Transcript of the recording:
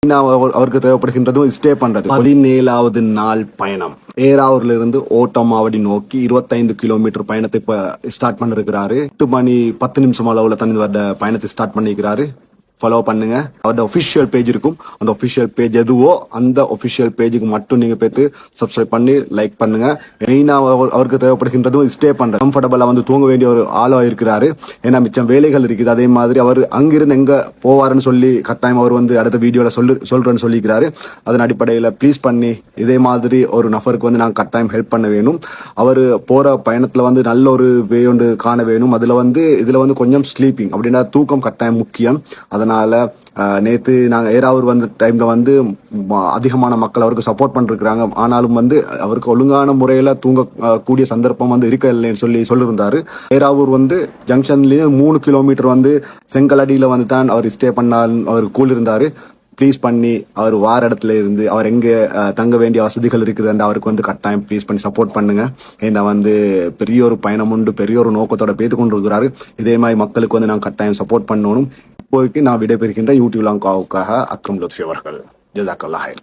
அவருக்கு தேவைப்படுகின்றதும் ஸ்டே பண்றது. 17வது நாள் பயணம் ஏராவூர்ல இருந்து ஓட்டமாவடி நோக்கி 25 கிலோமீட்டர் பயணத்தை இப்ப ஸ்டார்ட் பண்ணிருக்கிறாரு. 8 மணி 10 நிமிஷம் அளவுல தனி பயணத்தை ஸ்டார்ட் பண்ணிக்கிறாரு. ஃபாலோ பண்ணுங்க. அவரோட ஒபிஷியல் பேஜ் இருக்கும். அந்த ஒபிஷியல் பேஜ் எதுவோ அந்த ஒபிஷியல் பேஜுக்கு மட்டும் நீங்க போய் சப்ஸ்கிரைப் பண்ணி லைக் பண்ணுங்க. மெயினா அவருக்கு தேவைப்படுகின்றதும் ஸ்டே பண்றது. கம்ஃபர்டபுளா வந்து தூங்க வேண்டிய ஒரு ஆளா இருக்கிறாரு. ஏன்னா மிச்சம் வேலைகள் இருக்குது. அதே மாதிரி அவர் அங்கிருந்து எங்க போவாருன்னு சொல்லி கட்டாயம் அவர் வந்து அடுத்த வீடியோல சொல்றேன்னு சொல்லிக்கிறாரு. அதன் அடிப்படையில ப்ளீஸ் பண்ணி இதே மாதிரி ஒரு நபருக்கு வந்து நாங்க கட்டாயம் ஹெல்ப் பண்ண வேணும். அவர் போற பயணத்துல வந்து நல்ல ஒரு வே ஒன்று காண வேணும். இதுல வந்து கொஞ்சம் ஸ்லீப்பிங் அப்படின்னா தூக்கம் கட்டாயம் முக்கியம். அதனால நேத்து நாங்க ஏராவூர் வந்த டைம்ல வந்து அதிகமான மக்கள் அவருக்கு சப்போர்ட் பண்ணிருக்காங்க. ஆனாலும் வந்து அவருக்கு ஒழுங்கான முறையில தூங்க கூடிய சந்தர்ப்பம் வந்து இருக்க இல்லைன்னு சொல்லியிருந்தாரு. ஏராவூர் வந்து ஜங்ஷன்லயே 3 கிலோமீட்டர் வந்து செங்கலடியில வந்து தான் அவர் ஸ்டே பண்ணால் அவர் கூல் இருந்தாரு. ப்ளீஸ் பண்ணி அவர் வார இடத்துல இருந்து அவர் எங்க தங்க வேண்டிய வசதிகள் இருக்குது அவருக்கு வந்து கட்டாயம் ப்ளீஸ் பண்ணி சப்போர்ட் பண்ணுங்க. ஏன்னா வந்து பெரிய ஒரு பயணம் உண்டு, பெரிய ஒரு நோக்கத்தோட பேத்து கொண்டு இருக்கிறாரு. இதே மாதிரி மக்களுக்கு வந்து நாங்கள் கட்டாயம் சப்போர்ட் பண்ணணும். இப்போதைக்கு நான் விடைபெறுகின்ற யூடியூப் லாங்காவுக்காக அக்ரம் லுத்ஃபி அவர்கள். ஜஸாக்கல்லாஹ்.